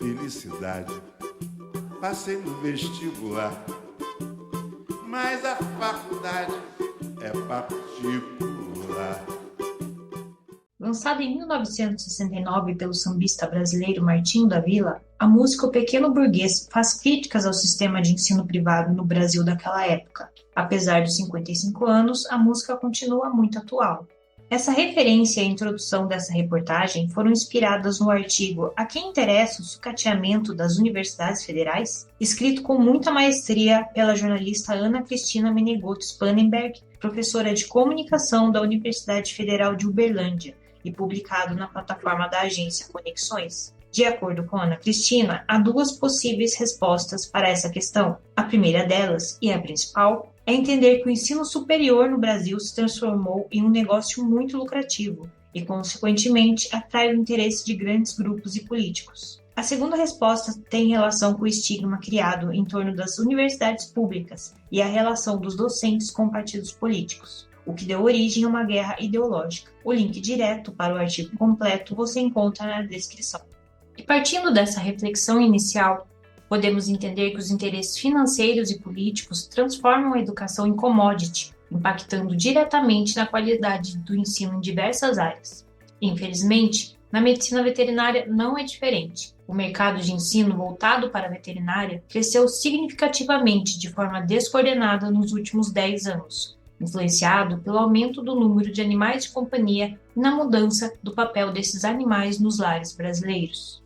felicidade. Passei no vestibular, mas a faculdade é particular. Lançada em 1969 pelo sambista brasileiro Martinho da Vila, a música O Pequeno Burguês faz críticas ao sistema de ensino privado no Brasil daquela época. Apesar dos 55 anos, a música continua muito atual. Essa referência e a introdução dessa reportagem foram inspiradas no artigo A Quem Interessa o Sucateamento das Universidades Federais?, escrito com muita maestria pela jornalista Ana Cristina Menegotto Spangenberg, professora de comunicação da Universidade Federal de Uberlândia, e publicado na plataforma da agência Conexões. De acordo com Ana Cristina, há duas possíveis respostas para essa questão. A primeira delas, e a principal, é entender que o ensino superior no Brasil se transformou em um negócio muito lucrativo e, consequentemente, atrai o interesse de grandes grupos e políticos. A segunda resposta tem relação com o estigma criado em torno das universidades públicas e a relação dos docentes com partidos políticos, o que deu origem a uma guerra ideológica. O link direto para o artigo completo você encontra na descrição. E partindo dessa reflexão inicial, podemos entender que os interesses financeiros e políticos transformam a educação em commodity, impactando diretamente na qualidade do ensino em diversas áreas. Infelizmente, na medicina veterinária não é diferente. O mercado de ensino voltado para a veterinária cresceu significativamente de forma descoordenada nos últimos 10 anos, influenciado pelo aumento do número de animais de companhia e na mudança do papel desses animais nos lares brasileiros.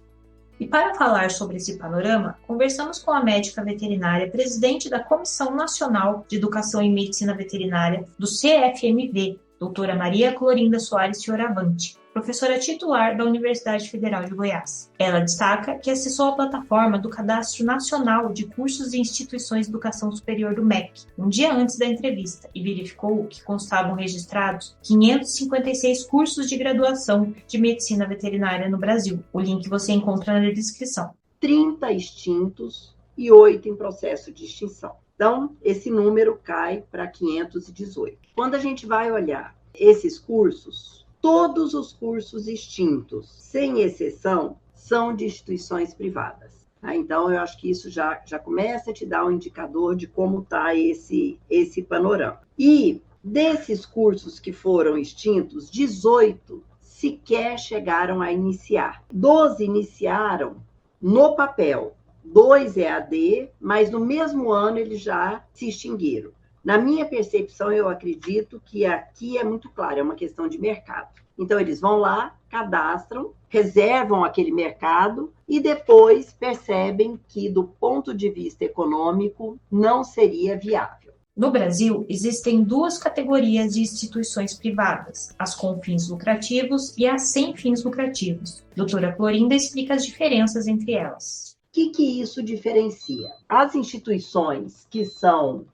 E para falar sobre esse panorama, conversamos com a médica veterinária, presidente da Comissão Nacional de Educação em Medicina Veterinária do CFMV, doutora Maria Clorinda Soares Fioravante, professora titular da Universidade Federal de Goiás. Ela destaca que acessou a plataforma do Cadastro Nacional de Cursos e Instituições de Educação Superior do MEC, um dia antes da entrevista, e verificou que constavam registrados 556 cursos de graduação de medicina veterinária no Brasil. O link você encontra na descrição. 30 extintos e 8 em processo de extinção. Então, esse número cai para 518. Quando a gente vai olhar esses cursos, todos os cursos extintos, sem exceção, são de instituições privadas. Então, eu acho que isso já começa a te dar um indicador de como está esse panorama. E desses cursos que foram extintos, 18 sequer chegaram a iniciar. 12 iniciaram no papel, 2 EAD, mas no mesmo ano eles já se extinguiram. Na minha percepção, eu acredito que aqui é muito claro, é uma questão de mercado. Então, eles vão lá, cadastram, reservam aquele mercado e depois percebem que, do ponto de vista econômico, não seria viável. No Brasil, existem duas categorias de instituições privadas, as com fins lucrativos e as sem fins lucrativos. Doutora Clorinda explica as diferenças entre elas. O que isso diferencia? As instituições que são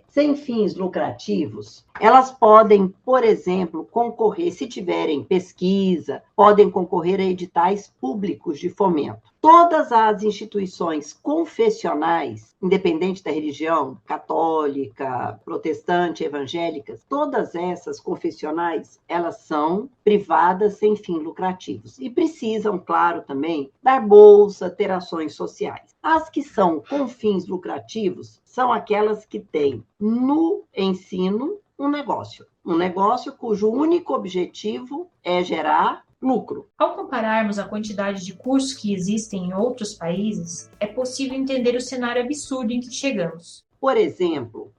sem fins lucrativos, elas podem, por exemplo, concorrer, se tiverem pesquisa, podem concorrer a editais públicos de fomento. Todas as instituições confessionais, independente da religião, católica, protestante, evangélicas, todas essas confessionais, elas são privadas sem fins lucrativos e precisam, claro, também dar bolsa, ter ações sociais. As que são com fins lucrativos são aquelas que têm no ensino um negócio cujo único objetivo é gerar lucro. Ao compararmos a quantidade de cursos que existem em outros países, é possível entender o cenário absurdo em que chegamos. Por exemplo,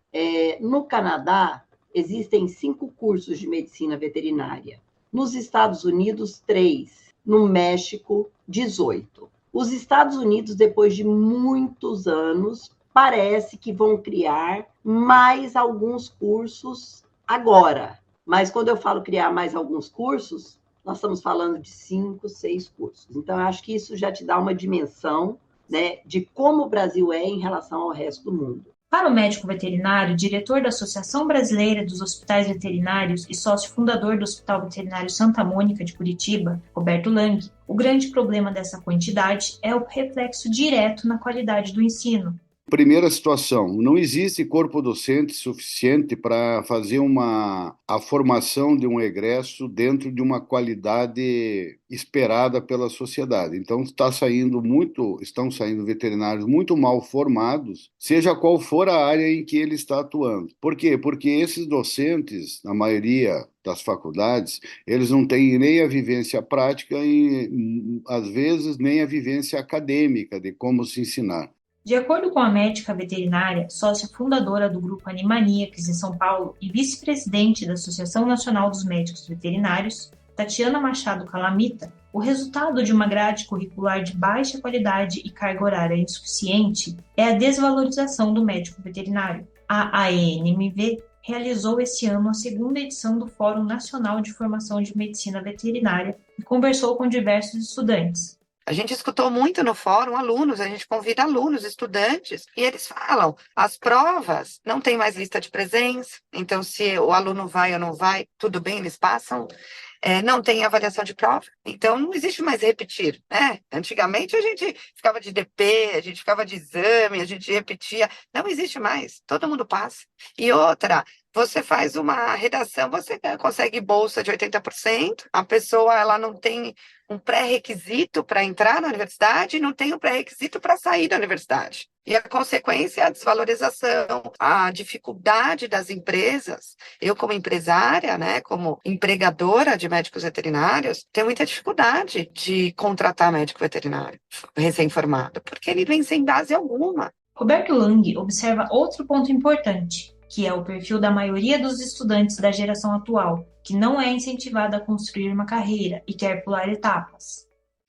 no Canadá, existem 5 cursos de medicina veterinária. Nos Estados Unidos, 3. No México, 18. Os Estados Unidos, depois de muitos anos, parece que vão criar mais alguns cursos agora. Mas quando eu falo criar mais alguns cursos, nós estamos falando de 5, 6 cursos. Então, eu acho que isso já te dá uma dimensão, né, de como o Brasil é em relação ao resto do mundo. Para o médico veterinário, diretor da Associação Brasileira dos Hospitais Veterinários e sócio fundador do Hospital Veterinário Santa Mônica de Curitiba, Roberto Lang, o grande problema dessa quantidade é o reflexo direto na qualidade do ensino. Primeira situação, não existe corpo docente suficiente para fazer a formação de um egresso dentro de uma qualidade esperada pela sociedade. Então, estão saindo veterinários muito mal formados, seja qual for a área em que ele está atuando. Por quê? Porque esses docentes, na maioria das faculdades, eles não têm nem a vivência prática e, às vezes, nem a vivência acadêmica de como se ensinar. De acordo com a médica veterinária, sócia fundadora do Grupo Animaniacs em São Paulo e vice-presidente da Associação Nacional dos Médicos Veterinários, Tatiana Machado Calamita, o resultado de uma grade curricular de baixa qualidade e carga horária insuficiente é a desvalorização do médico veterinário. A ANMV realizou esse ano a segunda edição do Fórum Nacional de Formação de Medicina Veterinária e conversou com diversos estudantes. A gente escutou muito no fórum alunos, a gente convida alunos, estudantes, e eles falam, as provas não tem mais lista de presença, então se o aluno vai ou não vai, tudo bem, eles passam. Não tem avaliação de prova, então não existe mais repetir, né? Antigamente a gente ficava de DP, a gente ficava de exame, a gente repetia, não existe mais, todo mundo passa. E outra, você faz uma redação, você consegue bolsa de 80%, a pessoa ela não tem um pré-requisito para entrar na universidade e não tem um pré-requisito para sair da universidade. E a consequência é a desvalorização, a dificuldade das empresas. Eu, como empresária, né, como empregadora de médicos veterinários, tenho muita dificuldade de contratar médico veterinário recém-formado, porque ele vem sem base alguma. Roberto Lang observa outro ponto importante, que é o perfil da maioria dos estudantes da geração atual, que não é incentivada a construir uma carreira e quer pular etapas.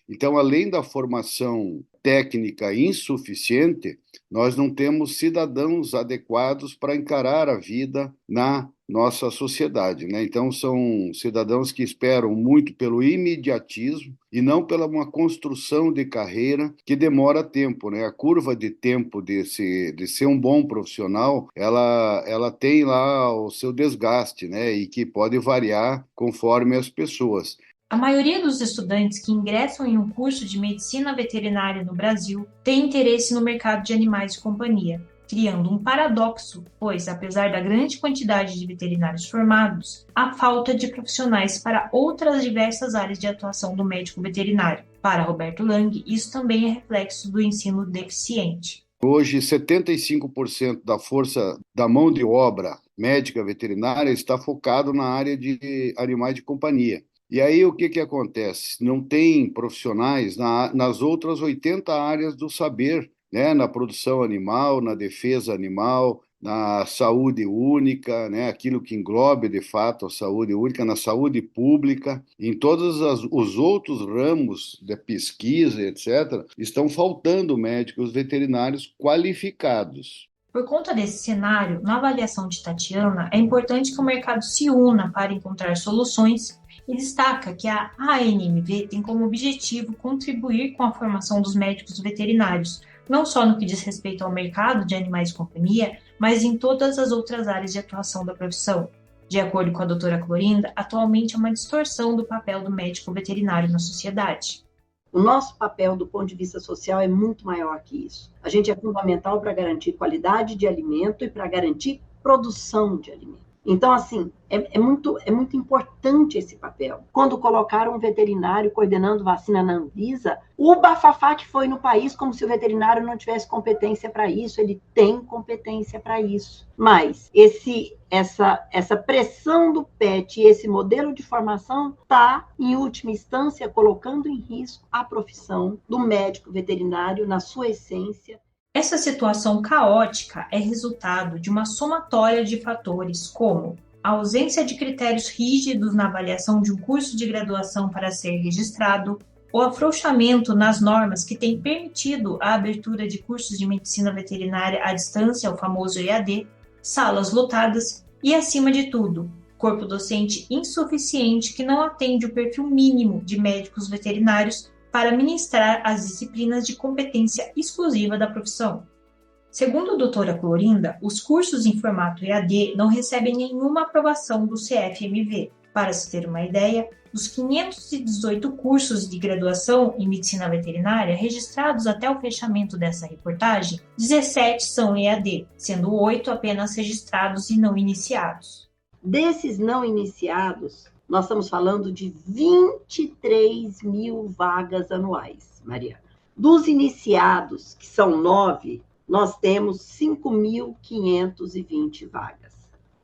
Então, além da formação técnica insuficiente, nós não temos cidadãos adequados para encarar a vida na nossa sociedade, né? Então, são cidadãos que esperam muito pelo imediatismo e não pela uma construção de carreira que demora tempo, né? A curva de tempo de ser um bom profissional, ela tem lá o seu desgaste, né? E que pode variar conforme as pessoas. A maioria dos estudantes que ingressam em um curso de medicina veterinária no Brasil tem interesse no mercado de animais de companhia, criando um paradoxo, pois, apesar da grande quantidade de veterinários formados, há falta de profissionais para outras diversas áreas de atuação do médico veterinário. Para Roberto Lang, isso também é reflexo do ensino deficiente. Hoje, 75% da força da mão de obra médica veterinária está focado na área de animais de companhia. E aí o que acontece? Não tem profissionais nas outras 80 áreas do saber, né? Na produção animal, na defesa animal, na saúde única, né? Aquilo que englobe de fato a saúde única, na saúde pública, em todos os outros ramos de pesquisa, etc., estão faltando médicos veterinários qualificados. Por conta desse cenário, na avaliação de Tatiana, é importante que o mercado se una para encontrar soluções e destaca que a ANMV tem como objetivo contribuir com a formação dos médicos veterinários, não só no que diz respeito ao mercado de animais de companhia, mas em todas as outras áreas de atuação da profissão. De acordo com a doutora Clorinda, atualmente há uma distorção do papel do médico veterinário na sociedade. O nosso papel do ponto de vista social é muito maior que isso. A gente é fundamental para garantir qualidade de alimento e para garantir produção de alimento. Então, assim, é muito importante esse papel. Quando colocaram um veterinário coordenando vacina na Anvisa, o bafafá que foi no país, como se o veterinário não tivesse competência para isso, ele tem competência para isso. Mas essa pressão do PET e esse modelo de formação está, em última instância, colocando em risco a profissão do médico veterinário na sua essência. Essa situação caótica é resultado de uma somatória de fatores como a ausência de critérios rígidos na avaliação de um curso de graduação para ser registrado, o afrouxamento nas normas que tem permitido a abertura de cursos de medicina veterinária à distância, o famoso EAD, salas lotadas e, acima de tudo, corpo docente insuficiente que não atende o perfil mínimo de médicos veterinários para ministrar as disciplinas de competência exclusiva da profissão. Segundo a doutora Clorinda, os cursos em formato EAD não recebem nenhuma aprovação do CFMV. Para se ter uma ideia, Dos 518 cursos de graduação em medicina veterinária registrados até o fechamento dessa reportagem, 17 são EAD, sendo 8 apenas registrados e não iniciados. Desses não iniciados, nós estamos falando de 23 mil vagas anuais, Mariana. Dos iniciados, que são 9, nós temos 5.520 vagas.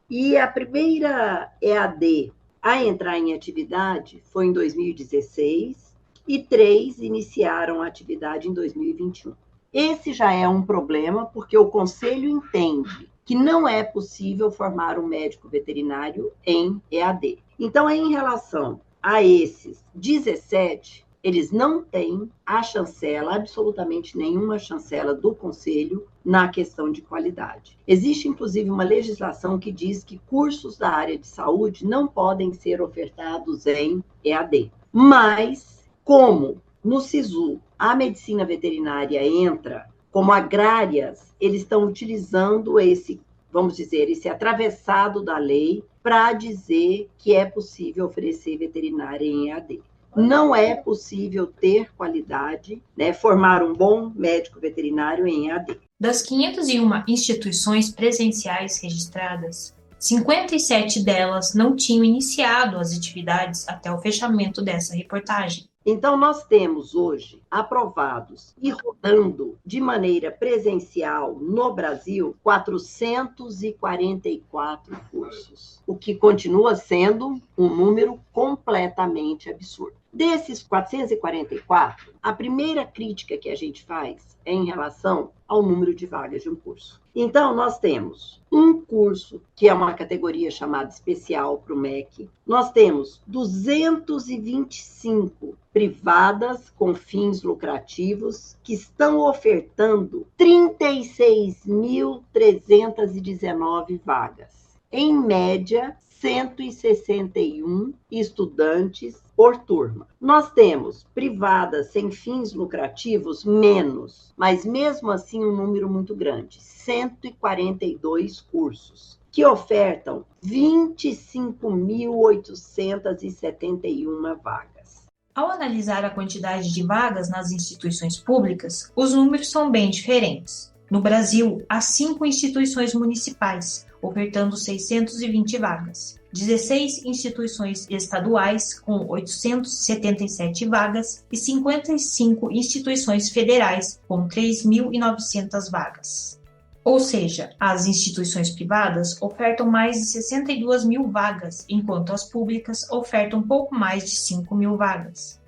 E a primeira EAD a entrar em atividade foi em 2016 e 3 iniciaram a atividade em 2021. Esse já é um problema, porque o Conselho entende que não é possível formar um médico veterinário em EAD. Então, em relação a esses 17, eles não têm a chancela, absolutamente nenhuma chancela do Conselho na questão de qualidade. Existe, inclusive, uma legislação que diz que cursos da área de saúde não podem ser ofertados em EAD. Mas, como no SISU a medicina veterinária entra, como agrárias, eles estão utilizando esse, vamos dizer, esse atravessado da lei para dizer que é possível oferecer veterinária em EAD. Não é possível ter qualidade, formar um bom médico veterinário em EAD. Das 501 instituições presenciais registradas, 57 delas não tinham iniciado as atividades até o fechamento dessa reportagem. Então, nós temos hoje aprovados e rodando de maneira presencial no Brasil 444 cursos, o que continua sendo um número completamente absurdo. Desses 444, a primeira crítica que a gente faz é em relação ao número de vagas de um curso. Então, nós temos um curso, que é uma categoria chamada especial para o MEC. Nós temos 225 privadas com fins lucrativos que estão ofertando 36.319 vagas. Em média, 161 estudantes por turma. Nós temos privadas sem fins lucrativos menos, mas mesmo assim um número muito grande, 142 cursos, que ofertam 25.871 vagas. Ao analisar a quantidade de vagas nas instituições públicas, os números são bem diferentes. No Brasil, há 5 instituições municipais, ofertando 620 vagas, 16 instituições estaduais, com 877 vagas, e 55 instituições federais, com 3.900 vagas. Ou seja, as instituições privadas ofertam mais de 62 mil vagas, enquanto as públicas ofertam pouco mais de 5 mil vagas.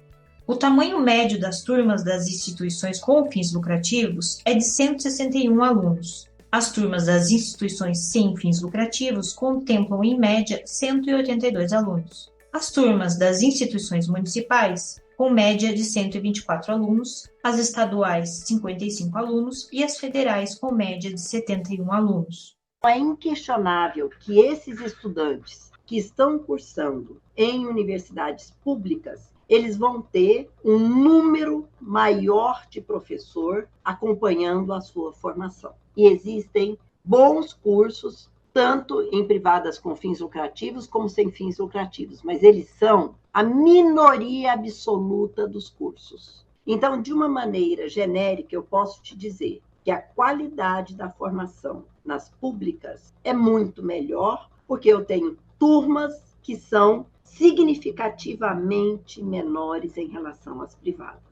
O tamanho médio das turmas das instituições com fins lucrativos é de 161 alunos. As turmas das instituições sem fins lucrativos contemplam, em média, 182 alunos. As turmas das instituições municipais, com média de 124 alunos, as estaduais, 55 alunos, e as federais, com média de 71 alunos. É inquestionável que esses estudantes que estão cursando em universidades públicas, eles vão ter um número maior de professor acompanhando a sua formação. E existem bons cursos, tanto em privadas com fins lucrativos como sem fins lucrativos, mas eles são a minoria absoluta dos cursos. Então, de uma maneira genérica, eu posso te dizer que a qualidade da formação nas públicas é muito melhor, porque eu tenho turmas que são significativamente menores em relação às privadas.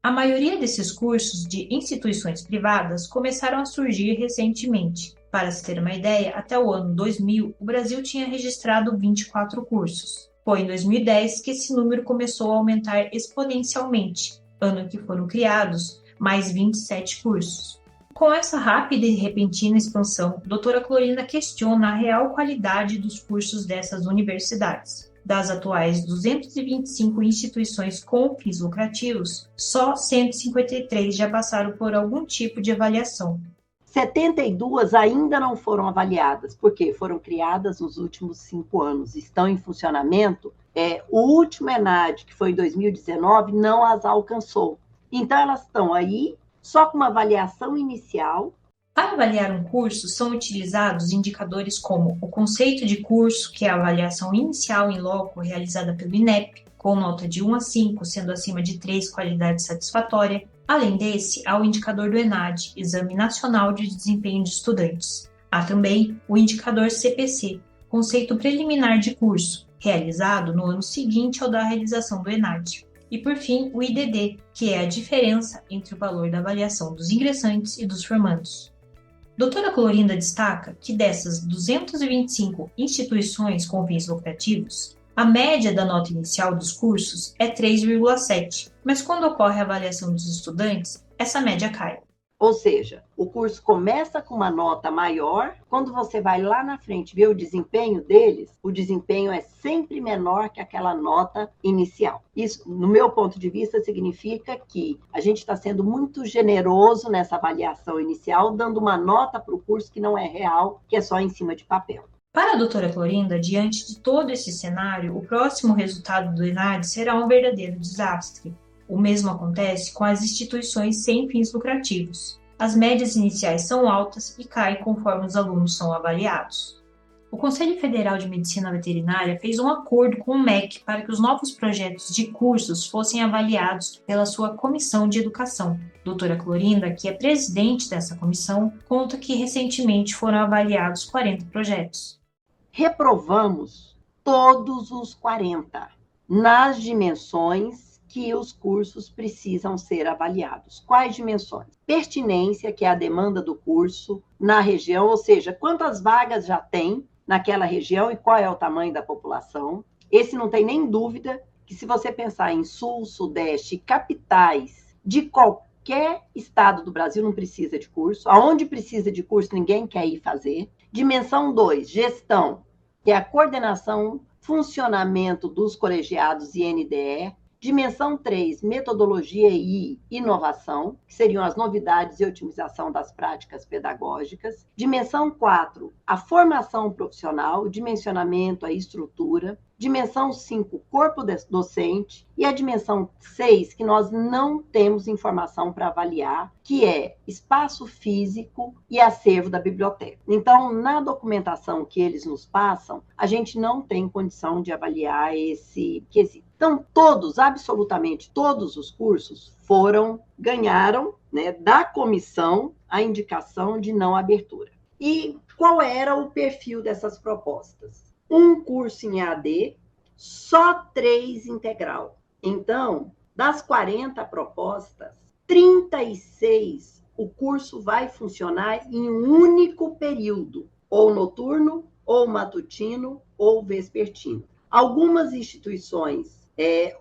A maioria desses cursos de instituições privadas começaram a surgir recentemente. Para se ter uma ideia, até o ano 2000, o Brasil tinha registrado 24 cursos. Foi em 2010 que esse número começou a aumentar exponencialmente, ano em que foram criados mais 27 cursos. Com essa rápida e repentina expansão, a doutora Clorina questiona a real qualidade dos cursos dessas universidades. Das atuais 225 instituições com fins lucrativos, só 153 já passaram por algum tipo de avaliação. 72 ainda não foram avaliadas, porque foram criadas nos últimos 5 anos, estão em funcionamento. O último ENAD, que foi em 2019, não as alcançou. Então, elas estão aí só com uma avaliação inicial, Para avaliar um curso, são utilizados indicadores como o conceito de curso, que é a avaliação inicial em loco realizada pelo INEP, com nota de 1 a 5, sendo acima de 3 qualidade satisfatória. Além desse, há o indicador do ENAD, Exame Nacional de Desempenho de Estudantes. Há também o indicador CPC, conceito preliminar de curso, realizado no ano seguinte ao da realização do ENAD. E, por fim, o IDD, que é a diferença entre o valor da avaliação dos ingressantes e dos formandos. Doutora Clorinda destaca que dessas 225 instituições com fins lucrativos, a média da nota inicial dos cursos é 3,7, mas quando ocorre a avaliação dos estudantes, essa média cai. Ou seja, o curso começa com uma nota maior, quando você vai lá na frente ver o desempenho deles, o desempenho é sempre menor que aquela nota inicial. Isso, no meu ponto de vista, significa que a gente está sendo muito generoso nessa avaliação inicial, dando uma nota para o curso que não é real, que é só em cima de papel. Para a doutora Clorinda, diante de todo esse cenário, o próximo resultado do ENAD será um verdadeiro desastre. O mesmo acontece com as instituições sem fins lucrativos. As médias iniciais são altas e caem conforme os alunos são avaliados. O Conselho Federal de Medicina Veterinária fez um acordo com o MEC para que os novos projetos de cursos fossem avaliados pela sua Comissão de Educação. Doutora Clorinda, que é presidente dessa comissão, conta que recentemente foram avaliados 40 projetos. Reprovamos todos os 40 nas dimensões que os cursos precisam ser avaliados. Quais dimensões? Pertinência, que é a demanda do curso na região, ou seja, quantas vagas já tem naquela região e qual é o tamanho da população. Esse não tem nem dúvida que se você pensar em sul, sudeste, capitais de qualquer estado do Brasil não precisa de curso. Aonde precisa de curso, ninguém quer ir fazer. Dimensão 2, gestão, que é a coordenação, funcionamento dos colegiados e NDE. Dimensão 3, metodologia e inovação, que seriam as novidades e otimização das práticas pedagógicas. Dimensão 4, a formação profissional, o dimensionamento, a estrutura. Dimensão 5, corpo docente. E a dimensão 6, que nós não temos informação para avaliar, que é espaço físico e acervo da biblioteca. Então, na documentação que eles nos passam, a gente não tem condição de avaliar esse quesito. Então, absolutamente todos os cursos ganharam, né, da comissão a indicação de não abertura. E qual era o perfil dessas propostas? Um curso em EAD, só 3 integral. Então, das 40 propostas, 36 o curso vai funcionar em um único período, ou noturno, ou matutino, ou vespertino. Algumas instituições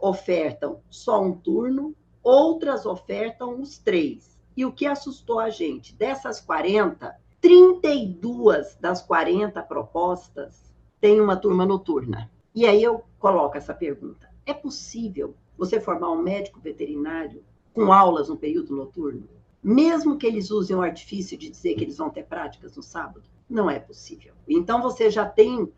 ofertam só um turno, outras ofertam os 3. E o que assustou a gente? Dessas 40, 32 das 40 propostas têm uma turma noturna. E aí eu coloco essa pergunta. É possível você formar um médico veterinário com aulas no período noturno? Mesmo que eles usem o artifício de dizer que eles vão ter práticas no sábado? Não é possível. Então, você já tem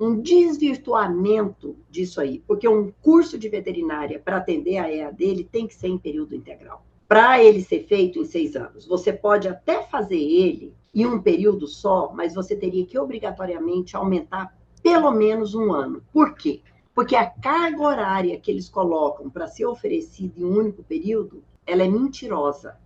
um desvirtuamento disso aí, porque um curso de veterinária para atender a EAD, ele tem que ser em período integral. Para ele ser feito em 6 anos, você pode até fazer ele em um período só, mas você teria que obrigatoriamente aumentar pelo menos 1 ano. Por quê? Porque a carga horária que eles colocam para ser oferecida em um único período, ela é mentirosa.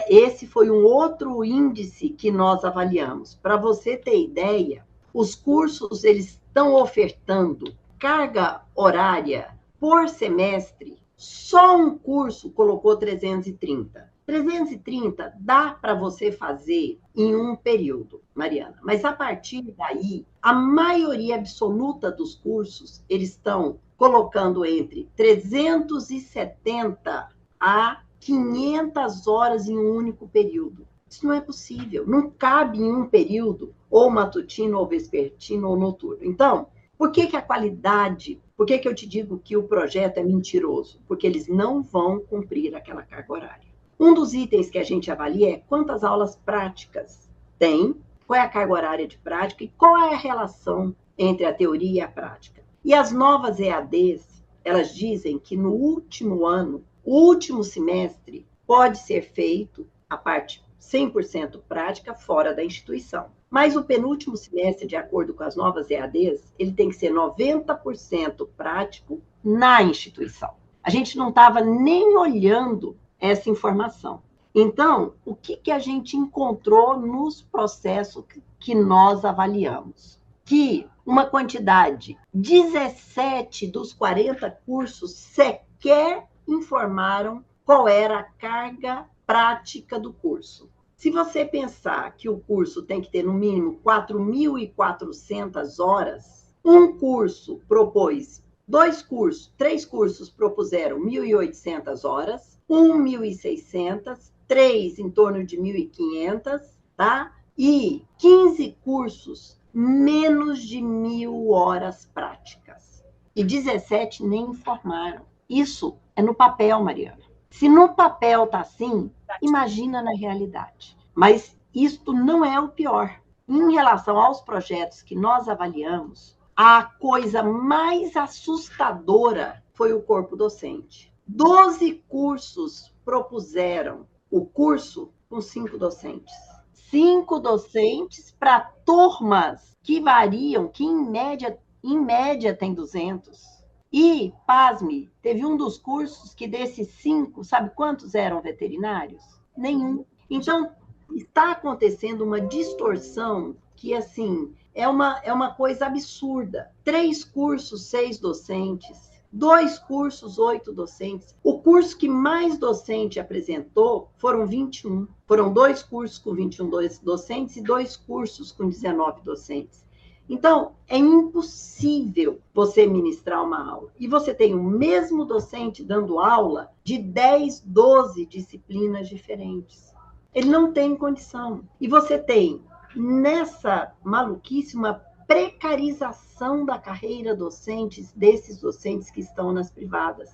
Esse foi um outro índice que nós avaliamos. Para você ter ideia, os cursos eles estão ofertando carga horária por semestre. Só um curso colocou 330. 330 dá para você fazer em um período, Mariana. Mas a partir daí, a maioria absoluta dos cursos, eles estão colocando entre 370 a 500 horas em um único período. Isso não é possível. Não cabe em um período, ou matutino, ou vespertino, ou noturno. Então, por que a qualidade... Por que eu te digo que o projeto é mentiroso? Porque eles não vão cumprir aquela carga horária. Um dos itens que a gente avalia é quantas aulas práticas tem, qual é a carga horária de prática e qual é a relação entre a teoria e a prática. E as novas EADs, elas dizem que no último ano, o último semestre, pode ser feito a parte 100% prática fora da instituição. Mas o penúltimo semestre, de acordo com as novas EADs, ele tem que ser 90% prático na instituição. A gente não estava nem olhando essa informação. Então, o que a gente encontrou nos processos que nós avaliamos? Que uma quantidade, 17 dos 40 cursos sequer informaram qual era a carga prática do curso. Se você pensar que o curso tem que ter, no mínimo, 4.400 horas, um curso propôs 2 cursos, 3 cursos propuseram 1.800 horas, 1.600, 3 em torno de 1.500, tá? E 15 cursos, menos de 1.000 horas práticas. E 17 nem informaram. Isso é no papel, Mariana. Se no papel está assim, imagina na realidade. Mas isto não é o pior. Em relação aos projetos que nós avaliamos, a coisa mais assustadora foi o corpo docente. 12 cursos propuseram o curso com 5 docentes. 5 docentes para turmas que variam, que em média tem 200. E, pasme, teve um dos cursos que desses 5, sabe quantos eram veterinários? Nenhum. Então, está acontecendo uma distorção que, assim, é uma coisa absurda. 3 cursos, 6 docentes. 2 cursos, 8 docentes. O curso que mais docente apresentou foram 21. Foram 2 cursos com 21 docentes e 2 cursos com 19 docentes. Então, é impossível você ministrar uma aula. E você tem o mesmo docente dando aula de 10, 12 disciplinas diferentes. Ele não tem condição. E você tem, nessa maluquice, uma precarização da carreira docentes, desses docentes que estão nas privadas,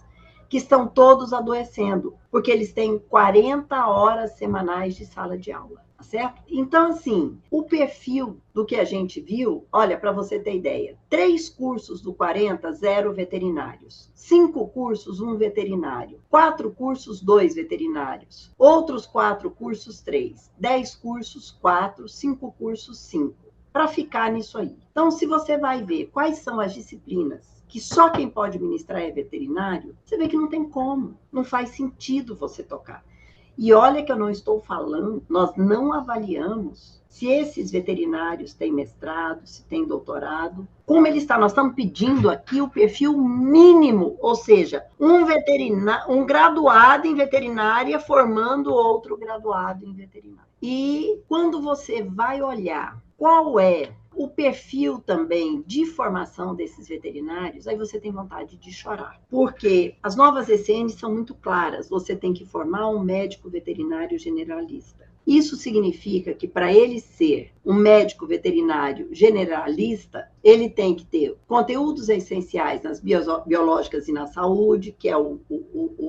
que estão todos adoecendo, porque eles têm 40 horas semanais de sala de aula, tá certo? Então, assim, o perfil do que a gente viu, olha, para você ter ideia, 3 cursos do 40, 0 veterinários, 5 cursos, 1 veterinário, 4 cursos, 2 veterinários, outros 4 cursos, 3, 10 cursos, 4, 5 cursos, 5. Para ficar nisso aí. Então, se você vai ver quais são as disciplinas que só quem pode ministrar é veterinário, você vê que não tem como, não faz sentido você tocar. E olha que eu não estou falando, nós não avaliamos se esses veterinários têm mestrado, se têm doutorado, como ele está. Nós estamos pedindo aqui o perfil mínimo, ou seja, um graduado em veterinária formando outro graduado em veterinária. E quando você vai olhar qual é o perfil também de formação desses veterinários, aí você tem vontade de chorar. Porque as novas ECNs são muito claras. Você tem que formar um médico veterinário generalista. Isso significa que para ele ser um médico veterinário generalista, ele tem que ter conteúdos essenciais nas biológicas e na saúde, que é o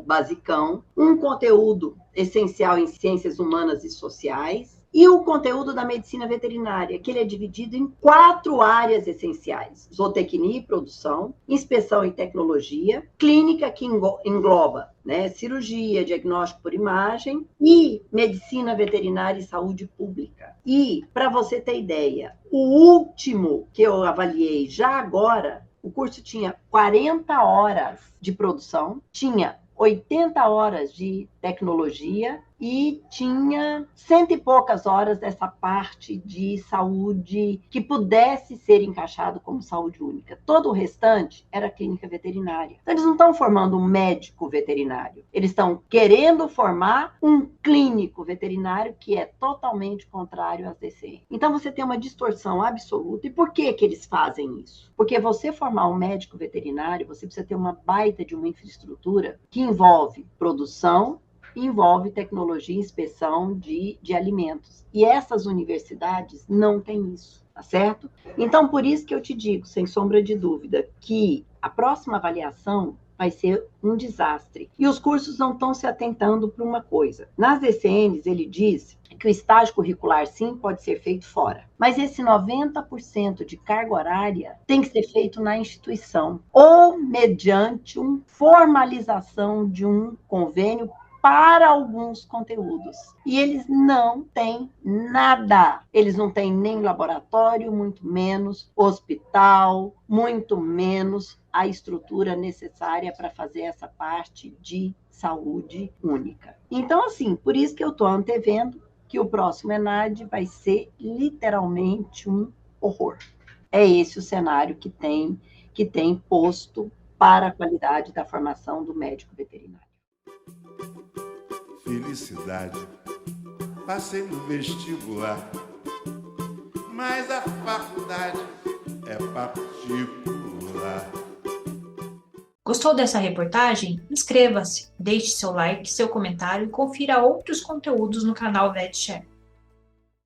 basicão, um conteúdo essencial em ciências humanas e sociais, e o conteúdo da medicina veterinária, que ele é dividido em 4 áreas essenciais: zootecnia e produção, inspeção e tecnologia, clínica, que engloba, né, cirurgia, diagnóstico por imagem, e medicina veterinária e saúde pública. E, para você ter ideia, o último que eu avaliei já agora, o curso tinha 40 horas de produção, tinha 80 horas de tecnologia e tinha 100 e poucas horas dessa parte de saúde que pudesse ser encaixado como saúde única. Todo o restante era clínica veterinária. Então, eles não estão formando um médico veterinário, eles estão querendo formar um clínico veterinário, que é totalmente contrário às DCM. Então, você tem uma distorção absoluta. E por que eles fazem isso? Porque você formar um médico veterinário, você precisa ter uma baita de uma infraestrutura que envolve produção, envolve tecnologia e inspeção de alimentos. E essas universidades não têm isso, tá certo? Então, por isso que eu te digo, sem sombra de dúvida, que a próxima avaliação vai ser um desastre. E os cursos não estão se atentando para uma coisa. Nas DCNs, ele diz que o estágio curricular, sim, pode ser feito fora. Mas esse 90% de carga horária tem que ser feito na instituição, ou mediante uma formalização de um convênio para alguns conteúdos. E eles não têm nada. Eles não têm nem laboratório, muito menos hospital, muito menos a estrutura necessária para fazer essa parte de saúde única. Então, assim, por isso que eu estou antevendo que o próximo ENAD vai ser literalmente um horror. É esse o cenário que tem posto para a qualidade da formação do médico veterinário. Felicidade, passei no vestibular, mas a faculdade é particular. Gostou dessa reportagem? Inscreva-se, deixe seu like, seu comentário e confira outros conteúdos no canal VetShare.